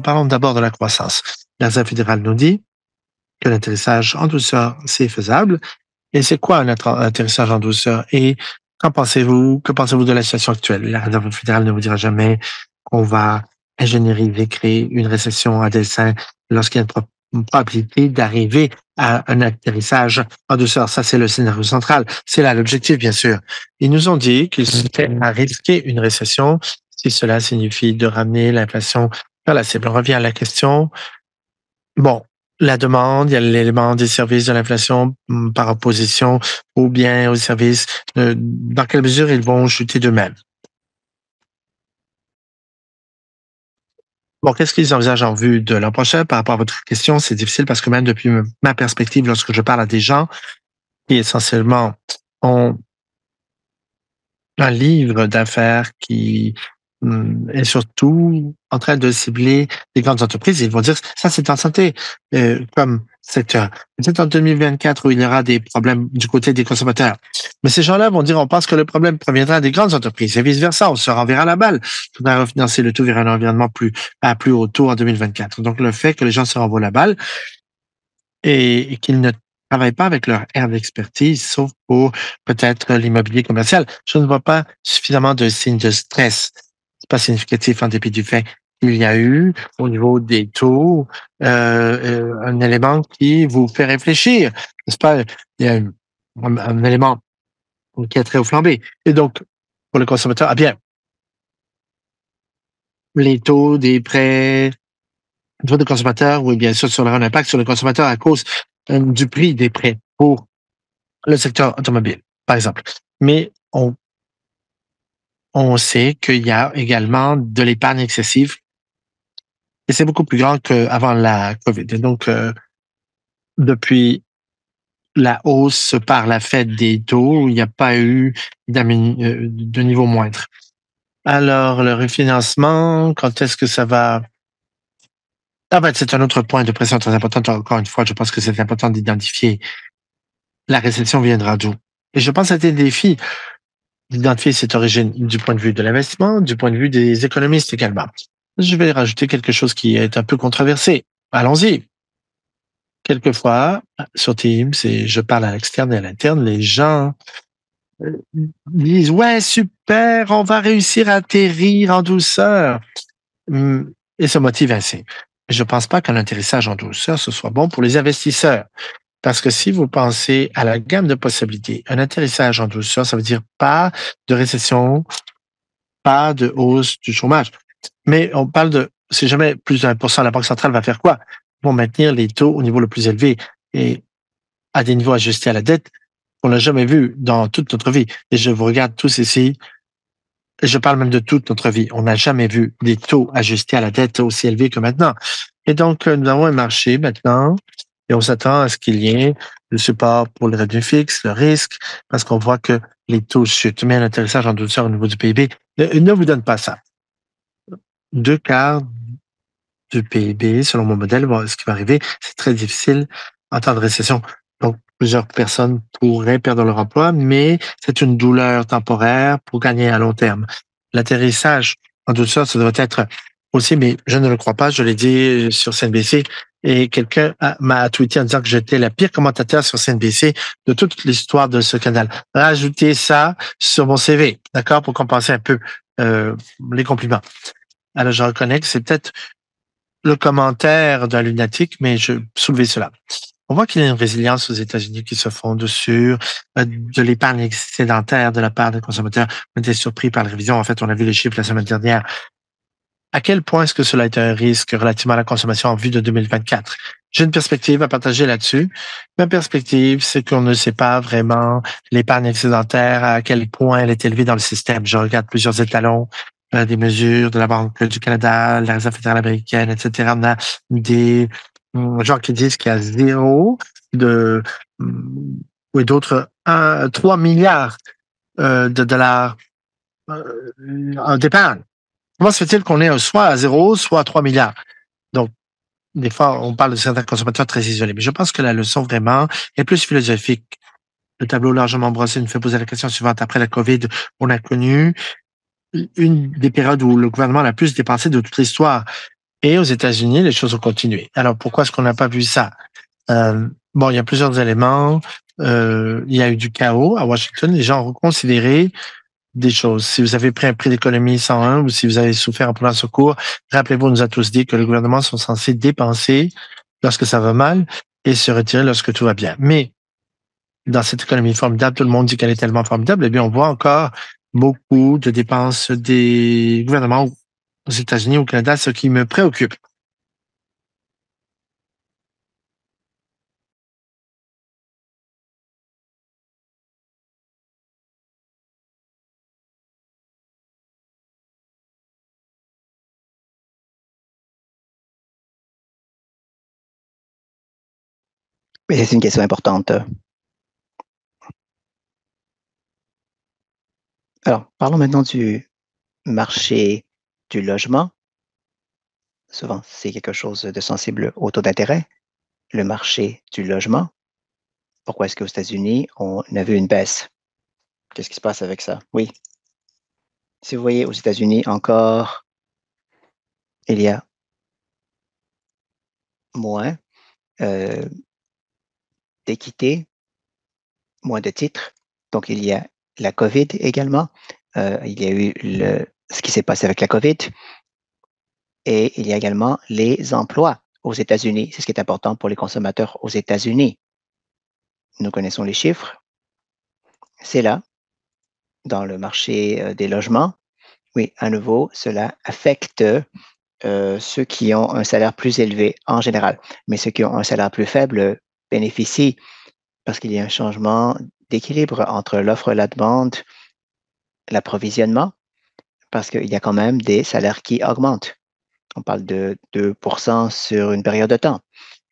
parlons d'abord de la croissance. La Réserve fédérale nous dit que l'atterrissage en douceur, c'est faisable. Et c'est quoi un atterrissage en douceur? Et qu'en pensez-vous? Que pensez-vous de la situation actuelle? La Réserve fédérale ne vous dira jamais qu'on va ingénieriser, créer une récession à dessein lorsqu'il y a une probabilité d'arriver à un atterrissage en douceur. Ça, c'est le scénario central. C'est là l'objectif, bien sûr. Ils nous ont dit qu'ils étaient à risquer une récession si cela signifie de ramener l'inflation vers la cible. On revient à la question. Bon, la demande, il y a l'élément des services de l'inflation par opposition aux biens, aux services. Dans quelle mesure ils vont chuter d'eux-mêmes? Bon, qu'est-ce qu'ils envisagent en vue de l'an prochain? Par rapport à votre question, c'est difficile parce que même depuis ma perspective, lorsque je parle à des gens qui essentiellement ont un livre d'affaires qui est surtout en train de cibler les grandes entreprises. Ils vont dire, ça c'est en santé comme secteur. Peut-être en 2024 où il y aura des problèmes du côté des consommateurs. Mais ces gens-là vont dire, on pense que le problème proviendra des grandes entreprises et vice-versa. On se renverra la balle. Il faudra refinancer le tout vers un environnement à plus haut taux en 2024. Donc le fait que les gens se renvoient la balle et qu'ils ne travaillent pas avec leur aire d'expertise, sauf pour peut-être l'immobilier commercial. Je ne vois pas suffisamment de signes de stress. C'est pas significatif en dépit du fait qu'il y a eu, au niveau des taux, un élément qui vous fait réfléchir. N'est-ce pas? Il y a un élément qui est très au flambé. Et donc, pour le consommateur, ah bien, les taux des prêts, les taux des consommateurs, oui, bien sûr, ça aura un impact sur le consommateur à cause du prix des prêts pour le secteur automobile, par exemple. Mais on sait qu'il y a également de l'épargne excessive et c'est beaucoup plus grand qu'avant la COVID. Et donc, depuis la hausse par la Fed des taux, il n'y a pas eu de niveau moindre. Alors, le refinancement, quand est-ce que ça va? En fait, c'est un autre point de pression très important. Encore une fois, je pense que c'est important d'identifier la récession viendra d'où. Et je pense que c'est un défi d'identifier cette origine du point de vue de l'investissement, du point de vue des économistes également. Je vais rajouter quelque chose qui est un peu controversé. Allons-y. Quelquefois, sur Teams, et je parle à l'externe et à l'interne, les gens disent, ouais, super, on va réussir à atterrir en douceur. Et se motivent ainsi. Je ne pense pas qu'un atterrissage en douceur, ce soit bon pour les investisseurs. Parce que si vous pensez à la gamme de possibilités, un atterrissage en douceur, ça veut dire pas de récession, pas de hausse du chômage. Mais on parle c'est jamais plus de 1%. La Banque centrale va faire quoi? Ils vont maintenir les taux au niveau le plus élevé et à des niveaux ajustés à la dette qu'on n'a jamais vu dans toute notre vie. Et je vous regarde tous ici, et je parle même de toute notre vie. On n'a jamais vu des taux ajustés à la dette aussi élevés que maintenant. Et donc, nous avons un marché maintenant et on s'attend à ce qu'il y ait le support pour les revenus fixes, le risque, parce qu'on voit que les taux chutent. Mais un atterrissage en douceur au niveau du PIB ne vous donne pas ça. 2/4 du PIB, selon mon modèle, ce qui va arriver, c'est très difficile en temps de récession. Donc, plusieurs personnes pourraient perdre leur emploi, mais c'est une douleur temporaire pour gagner à long terme. L'atterrissage en douceur, ça devrait être aussi, mais je ne le crois pas. Je l'ai dit sur CNBC et quelqu'un m'a tweeté en disant que j'étais la pire commentateur sur CNBC de toute l'histoire de ce canal. Rajoutez ça sur mon CV, d'accord, pour compenser un peu les compliments. Alors, je reconnais que c'est peut-être le commentaire d'un lunatique, mais je soulevais cela. On voit qu'il y a une résilience aux États-Unis qui se fonde sur de l'épargne excédentaire de la part des consommateurs. On était surpris par la révision. En fait, on a vu les chiffres la semaine dernière. À quel point est-ce que cela est un risque relativement à la consommation en vue de 2024? J'ai une perspective à partager là-dessus. Ma perspective, c'est qu'on ne sait pas vraiment l'épargne excédentaire, à quel point elle est élevée dans le système. Je regarde plusieurs étalons, des mesures de la Banque du Canada, la Réserve fédérale américaine, etc. On a des gens qui disent qu'il y a zéro ou d'autres 3 milliards de dollars d'épargne. Comment se fait-il qu'on ait soit à 0, soit à 3 milliards? Donc, des fois, on parle de certains consommateurs très isolés. Mais je pense que la leçon vraiment est plus philosophique. Le tableau largement brossé nous fait poser la question suivante. Après la COVID, on a connu une des périodes où le gouvernement a le plus dépensé de toute l'histoire. Et aux États-Unis, les choses ont continué. Alors pourquoi est-ce qu'on n'a pas vu ça? Bon, il y a plusieurs éléments. Il y a eu du chaos à Washington. Les gens ont reconsidéré des choses. Si vous avez pris un prix d'économie 101 ou si vous avez souffert un plan de secours, rappelez-vous, on nous a tous dit que les gouvernements sont censés dépenser lorsque ça va mal et se retirer lorsque tout va bien. Mais dans cette économie formidable, tout le monde dit qu'elle est tellement formidable, eh bien, on voit encore beaucoup de dépenses des gouvernements aux États-Unis, au Canada, ce qui me préoccupe. Mais c'est une question importante. Alors, parlons maintenant du marché du logement. Souvent, c'est quelque chose de sensible au taux d'intérêt. Le marché du logement. Pourquoi est-ce qu'aux États-Unis, on a vu une baisse? Qu'est-ce qui se passe avec ça? Oui. Si vous voyez aux États-Unis encore, il y a moins euh, d'équité, moins de titres. Donc, il y a la COVID également. Il y a eu ce qui s'est passé avec la COVID. Et il y a également les emplois aux États-Unis. C'est ce qui est important pour les consommateurs aux États-Unis. Nous connaissons les chiffres. C'est là, dans le marché des logements. Oui, à nouveau, cela affecte ceux qui ont un salaire plus élevé en général. Mais ceux qui ont un salaire plus faible bénéficient parce qu'il y a un changement d'équilibre entre l'offre et la demande, l'approvisionnement, parce qu'il y a quand même des salaires qui augmentent. On parle de 2% sur une période de temps.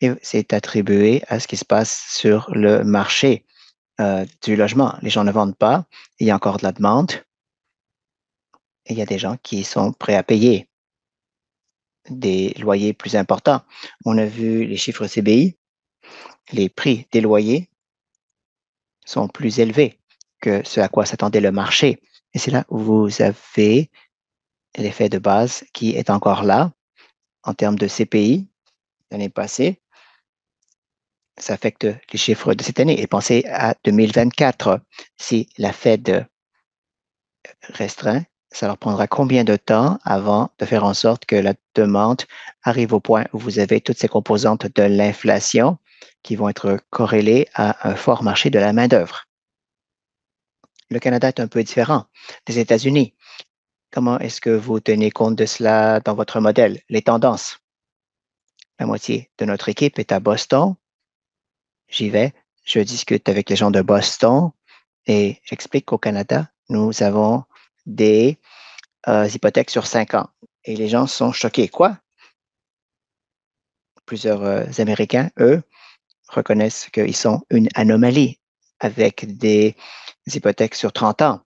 Et c'est attribué à ce qui se passe sur le marché du logement. Les gens ne vendent pas, il y a encore de la demande et il y a des gens qui sont prêts à payer des loyers plus importants. On a vu les chiffres CBI, les prix des loyers sont plus élevés que ce à quoi s'attendait le marché. Et c'est là où vous avez l'effet de base qui est encore là en termes de CPI l'année passée. Ça affecte les chiffres de cette année. Et pensez à 2024. Si la Fed restreint, ça leur prendra combien de temps avant de faire en sorte que la demande arrive au point où vous avez toutes ces composantes de l'inflation qui vont être corrélées à un fort marché de la main-d'œuvre. Le Canada est un peu différent des États-Unis. Comment est-ce que vous tenez compte de cela dans votre modèle? Les tendances. La moitié de notre équipe est à Boston. J'y vais, je discute avec les gens de Boston et j'explique qu'au Canada, nous avons des hypothèques sur 5 ans. Et les gens sont choqués. Quoi? Plusieurs Américains, eux, reconnaissent qu'ils sont une anomalie avec des hypothèques sur 30 ans.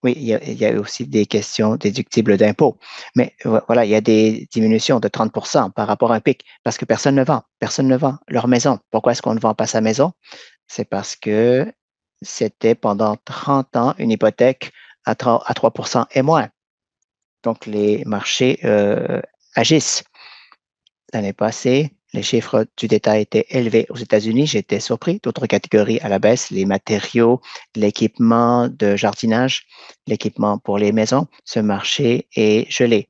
Oui, il y a aussi des questions déductibles d'impôts. Mais voilà, il y a des diminutions de 30% par rapport à un pic parce que personne ne vend. Personne ne vend leur maison. Pourquoi est-ce qu'on ne vend pas sa maison? C'est parce que c'était pendant 30 ans une hypothèque à 3% et moins. Donc, les marchés agissent. L'année passée, les chiffres du détail étaient élevés aux États-Unis. J'étais surpris. D'autres catégories à la baisse, les matériaux, l'équipement de jardinage, l'équipement pour les maisons. Ce marché est gelé.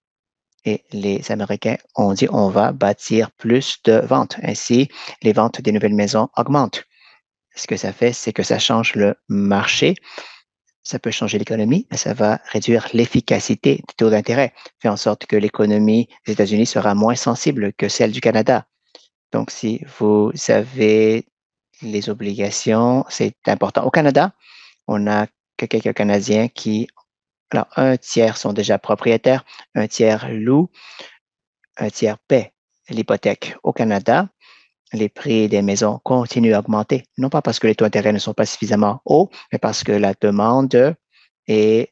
Et les Américains ont dit on va bâtir plus de ventes. Ainsi, les ventes des nouvelles maisons augmentent. Ce que ça fait, c'est que ça change le marché. Ça peut changer l'économie, mais ça va réduire l'efficacité des taux d'intérêt, fait en sorte que l'économie des États-Unis sera moins sensible que celle du Canada. Donc, si vous avez les obligations, c'est important. Au Canada, on a que quelques Canadiens qui, alors, un tiers sont déjà propriétaires, un tiers louent, un tiers paie l'hypothèque. Au Canada, les prix des maisons continuent à augmenter, non pas parce que les taux d'intérêt ne sont pas suffisamment hauts, mais parce que la demande est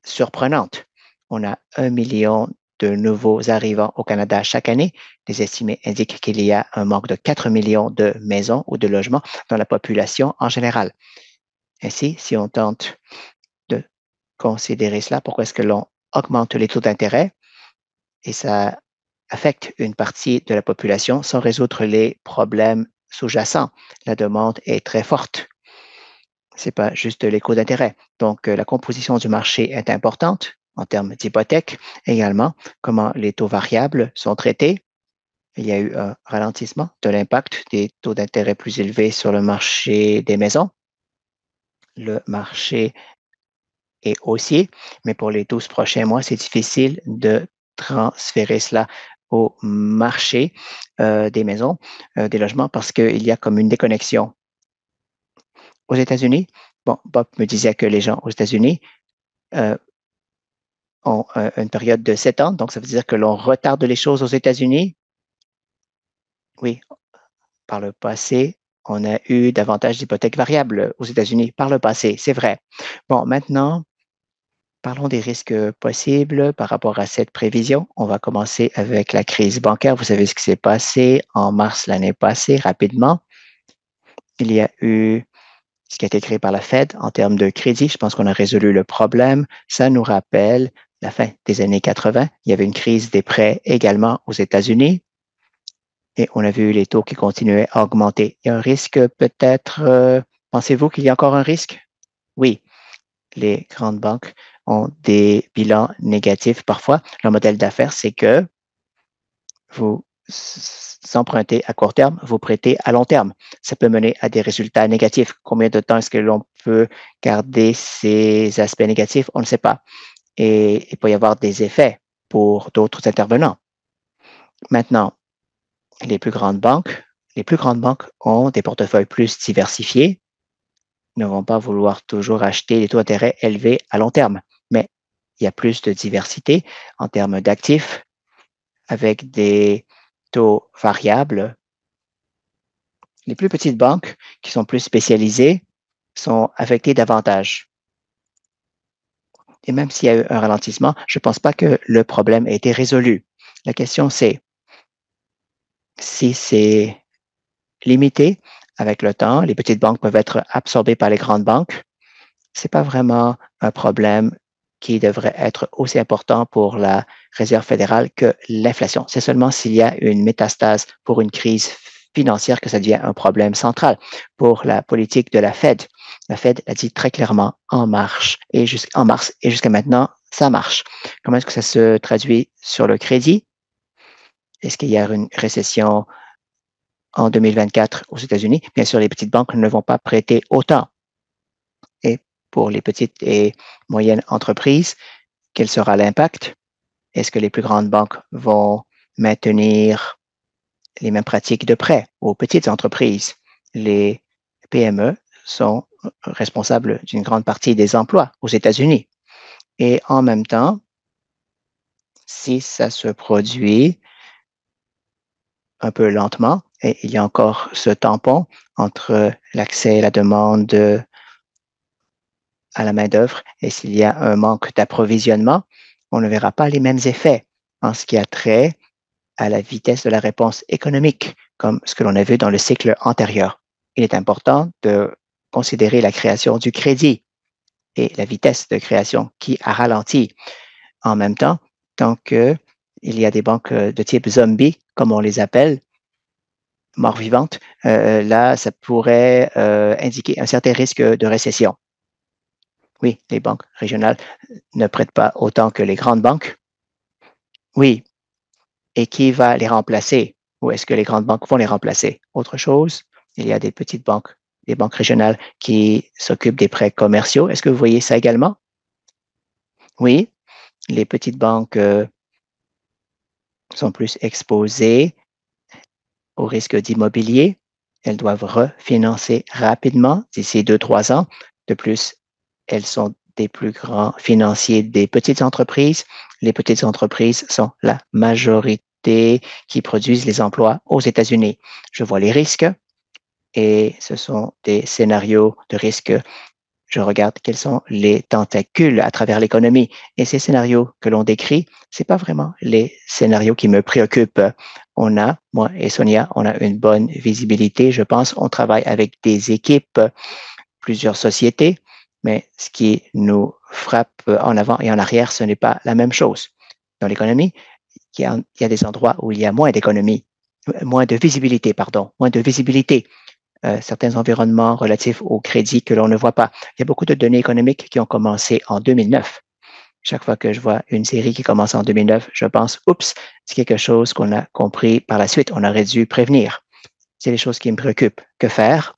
surprenante. On a 1 million de nouveaux arrivants au Canada chaque année. Les estimés indiquent qu'il y a un manque de 4 millions de maisons ou de logements dans la population en général. Ainsi, si on tente de considérer cela, pourquoi est-ce que l'on augmente les taux d'intérêt? et ça affecte une partie de la population sans résoudre les problèmes sous-jacents. La demande est très forte. C'est pas juste les coûts d'intérêt. Donc, la composition du marché est importante en termes d'hypothèque. Également, comment les taux variables sont traités. Il y a eu un ralentissement de l'impact des taux d'intérêt plus élevés sur le marché des maisons. Le marché est haussier, mais pour les 12 prochains mois, c'est difficile de transférer cela au marché des maisons, des logements, parce qu'il y a comme une déconnexion. Aux États-Unis, bon, Bob me disait que les gens aux États-Unis ont une période de 7 ans, donc ça veut dire que l'on retarde les choses aux États-Unis. Oui, par le passé, on a eu davantage d'hypothèques variables aux États-Unis par le passé, c'est vrai. Bon, maintenant, parlons des risques possibles par rapport à cette prévision. On va commencer avec la crise bancaire. Vous savez ce qui s'est passé en mars l'année passée, rapidement. Il y a eu ce qui a été créé par la Fed en termes de crédit. Je pense qu'on a résolu le problème. Ça nous rappelle la fin des années 80. Il y avait une crise des prêts également aux États-Unis et on a vu les taux qui continuaient à augmenter. Il y a un risque peut-être, pensez-vous qu'il y a encore un risque? Oui, les grandes banques ont des bilans négatifs parfois. Leur modèle d'affaires, c'est que vous empruntez à court terme, vous prêtez à long terme. Ça peut mener à des résultats négatifs. Combien de temps est-ce que l'on peut garder ces aspects négatifs? On ne sait pas. Et il peut y avoir des effets pour d'autres intervenants. Maintenant, les plus grandes banques ont des portefeuilles plus diversifiés, ne vont pas vouloir toujours acheter des taux d'intérêt élevés à long terme, mais il y a plus de diversité en termes d'actifs avec des taux variables. Les plus petites banques qui sont plus spécialisées sont affectées davantage. Et même s'il y a eu un ralentissement, je ne pense pas que le problème ait été résolu. La question, c'est si c'est limité avec le temps, les petites banques peuvent être absorbées par les grandes banques. Ce n'est pas vraiment un problème qui devrait être aussi important pour la Réserve fédérale que l'inflation. C'est seulement s'il y a une métastase pour une crise financière que ça devient un problème central. Pour la politique de la Fed a dit très clairement en mars et jusqu'à maintenant, ça marche. Comment est-ce que ça se traduit sur le crédit? Est-ce qu'il y a une récession en 2024 aux États-Unis? Bien sûr, les petites banques ne vont pas prêter autant. Et pour les petites et moyennes entreprises, quel sera l'impact? Est-ce que les plus grandes banques vont maintenir les mêmes pratiques de prêt aux petites entreprises? Les PME sont responsables d'une grande partie des emplois aux États-Unis. Et en même temps, si ça se produit un peu lentement, et il y a encore ce tampon entre l'accès et la demande à la main-d'œuvre, et s'il y a un manque d'approvisionnement, on ne verra pas les mêmes effets en ce qui a trait à la vitesse de la réponse économique, comme ce que l'on a vu dans le cycle antérieur. Il est important de considérer la création du crédit et la vitesse de création qui a ralenti. En même temps, tant qu'il y a des banques de type zombie, comme on les appelle, mort-vivantes, là, ça pourrait indiquer un certain risque de récession. Oui, les banques régionales ne prêtent pas autant que les grandes banques. Oui. Et qui va les remplacer? Ou est-ce que les grandes banques vont les remplacer? Autre chose, il y a des petites banques, des banques régionales qui s'occupent des prêts commerciaux. Est-ce que vous voyez ça également? Oui, les petites banques sont plus exposées au risque d'immobilier. Elles doivent refinancer rapidement d'ici 2-3 ans. De plus, elles sont des plus grands financiers des petites entreprises. Les petites entreprises sont la majorité qui produisent les emplois aux États-Unis. Je vois les risques et ce sont des scénarios de risque. Je regarde quels sont les tentacules à travers l'économie. Et ces scénarios que l'on décrit, c'est pas vraiment les scénarios qui me préoccupent. Moi et Sonia, on a une bonne visibilité. Je pense, on travaille avec des équipes, plusieurs sociétés, mais ce qui nous frappe en avant et en arrière, ce n'est pas la même chose. Dans l'économie, qu'il y a des endroits où il y a moins d'économie, moins de visibilité, pardon, moins de visibilité. Certains environnements relatifs au crédit que l'on ne voit pas. Il y a beaucoup de données économiques qui ont commencé en 2009. Chaque fois que je vois une série qui commence en 2009, je pense, oups, c'est quelque chose qu'on a compris par la suite, on aurait dû prévenir. C'est les choses qui me préoccupent. Que faire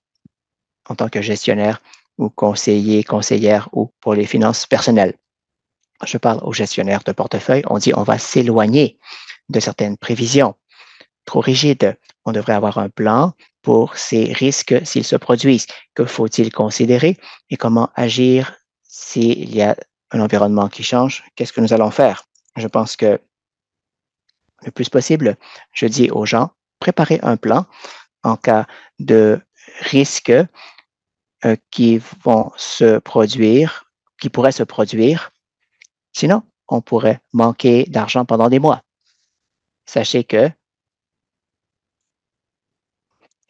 en tant que gestionnaire ou conseiller, conseillère ou pour les finances personnelles? Je parle aux gestionnaires de portefeuille, on dit on va s'éloigner de certaines prévisions trop rigides. On devrait avoir un plan pour ces risques s'ils se produisent. Que faut-il considérer et comment agir s'il y a un environnement qui change? Qu'est-ce que nous allons faire? Je pense que le plus possible, je dis aux gens, préparez un plan en cas de risques qui vont se produire, qui pourraient se produire. Sinon, on pourrait manquer d'argent pendant des mois. Sachez que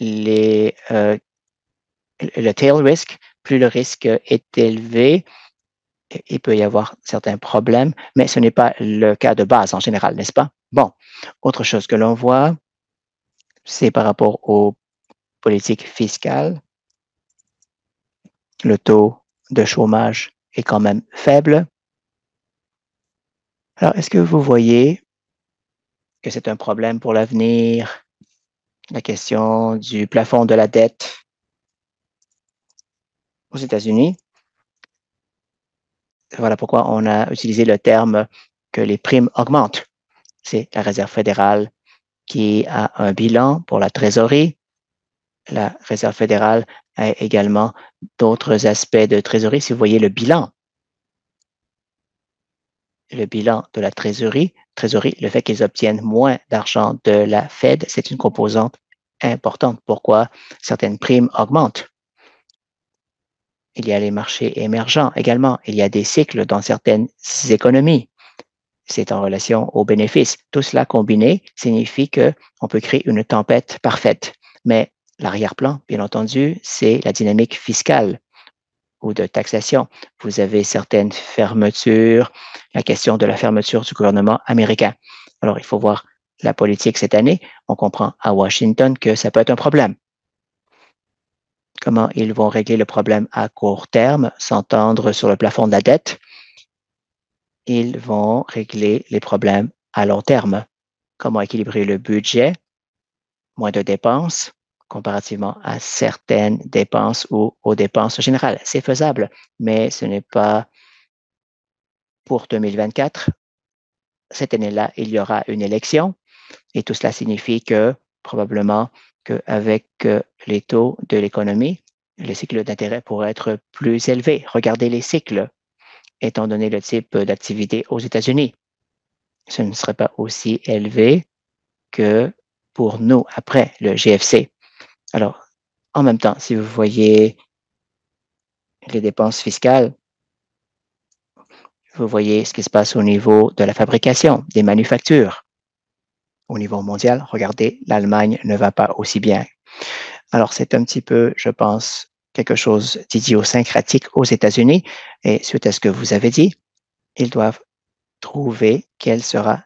le tail risk, plus le risque est élevé, il peut y avoir certains problèmes, mais ce n'est pas le cas de base en général, n'est-ce pas? Bon, autre chose que l'on voit, c'est par rapport aux politiques fiscales. Le taux de chômage est quand même faible. Alors, est-ce que vous voyez que c'est un problème pour l'avenir? La question du plafond de la dette aux États-Unis. Voilà pourquoi on a utilisé le terme que les primes augmentent. C'est la Réserve fédérale qui a un bilan pour la trésorerie. La Réserve fédérale a également d'autres aspects de trésorerie. Si vous voyez le bilan de la trésorerie, le fait qu'ils obtiennent moins d'argent de la Fed, c'est une composante importante. Pourquoi certaines primes augmentent? Il y a les marchés émergents également. Il y a des cycles dans certaines économies. C'est en relation aux bénéfices. Tout cela combiné signifie qu'on peut créer une tempête parfaite. Mais l'arrière-plan, bien entendu, c'est la dynamique fiscale ou de taxation. Vous avez certaines fermetures, la question de la fermeture du gouvernement américain. Alors, il faut voir la politique cette année. On comprend à Washington que ça peut être un problème. Comment ils vont régler le problème à court terme, s'entendre sur le plafond de la dette. Ils vont régler les problèmes à long terme. Comment équilibrer le budget, moins de dépenses comparativement à certaines dépenses ou aux dépenses générales. C'est faisable, mais ce n'est pas pour 2024. Cette année-là, il y aura une élection et tout cela signifie que probablement qu'avec les taux de l'économie, le cycle d'intérêt pourrait être plus élevé. Regardez les cycles, étant donné le type d'activité aux États-Unis. Ce ne serait pas aussi élevé que pour nous après le GFC. Alors, en même temps, si vous voyez les dépenses fiscales, vous voyez ce qui se passe au niveau de la fabrication, des manufactures. Au niveau mondial, regardez, l'Allemagne ne va pas aussi bien. Alors, c'est un petit peu, je pense, quelque chose d'idiosyncratique aux États-Unis. Et suite à ce que vous avez dit, ils doivent trouver quelle sera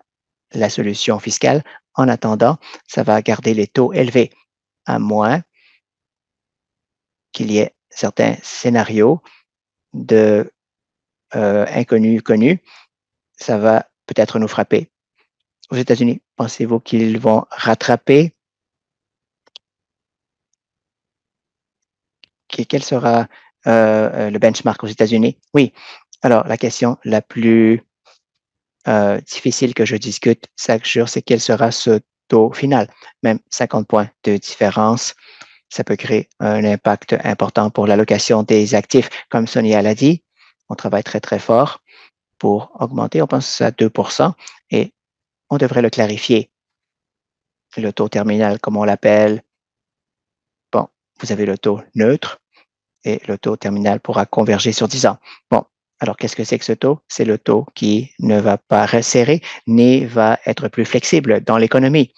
la solution fiscale. En attendant, ça va garder les taux élevés, à moins qu'il y ait certains scénarios de inconnus connus. Ça va peut-être nous frapper. Aux États-Unis, pensez-vous qu'ils vont rattraper? Quel sera le benchmark aux États-Unis? Oui. Alors, la question la plus difficile que je discute chaque jour, c'est quel sera ce taux final. Même 50 points de différence, ça peut créer un impact important pour l'allocation des actifs. Comme Sonia l'a dit, on travaille très, très fort pour augmenter, on pense à 2% et on devrait le clarifier. Le taux terminal, comme on l'appelle, bon, vous avez le taux neutre et le taux terminal pourra converger sur 10 ans. Bon, alors qu'est-ce que c'est que ce taux? C'est le taux qui ne va pas resserrer ni va être plus flexible dans l'économie.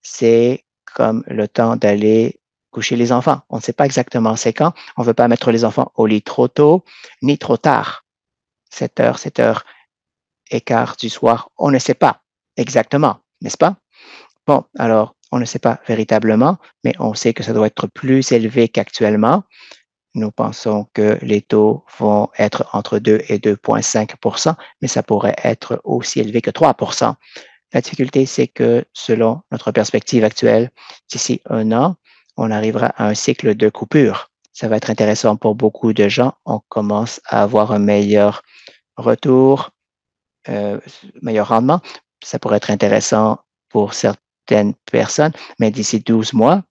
C'est comme le temps d'aller coucher les enfants. On ne sait pas exactement c'est quand. On ne veut pas mettre les enfants au lit trop tôt ni trop tard. 7 heures et quart du soir, on ne sait pas exactement. n'est-ce pas? Bon, alors, on ne sait pas véritablement, mais on sait que ça doit être plus élevé qu'actuellement. Nous pensons que les taux vont être entre 2 et 2,5 mais ça pourrait être aussi élevé que 3. La difficulté, c'est que selon notre perspective actuelle, d'ici un an, on arrivera à un cycle de coupure. Ça va être intéressant pour beaucoup de gens. On commence à avoir un meilleur retour, euh, meilleur rendement. Ça pourrait être intéressant pour certaines personnes, mais d'ici 12 mois,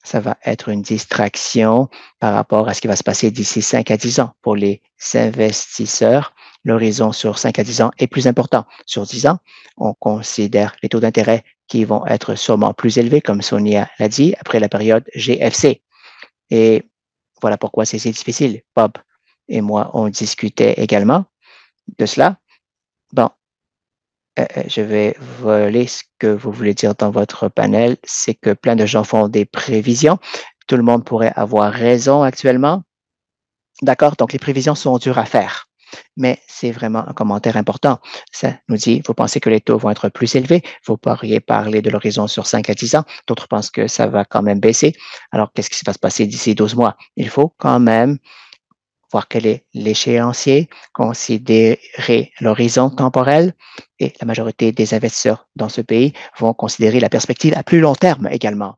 ça va être une distraction par rapport à ce qui va se passer d'ici 5 à 10 ans. Pour les investisseurs, l'horizon sur 5 à 10 ans est plus important. Sur 10 ans, on considère les taux d'intérêt qui vont être sûrement plus élevés, comme Sonia l'a dit, après la période GFC. Et voilà pourquoi c'est si difficile. Bob et moi, on discutait également de cela. Bon, je vais voler ce que vous voulez dire dans votre panel. C'est que plein de gens font des prévisions. Tout le monde pourrait avoir raison actuellement. D'accord? Donc, les prévisions sont dures à faire. Mais c'est vraiment un commentaire important. Ça nous dit, vous pensez que les taux vont être plus élevés. Vous pourriez parler de l'horizon sur 5 à 10 ans. D'autres pensent que ça va quand même baisser. Alors, qu'est-ce qui va se passer d'ici 12 mois? Il faut quand même voir quel est l'échéancier, considérer l'horizon temporel et la majorité des investisseurs dans ce pays vont considérer la perspective à plus long terme également.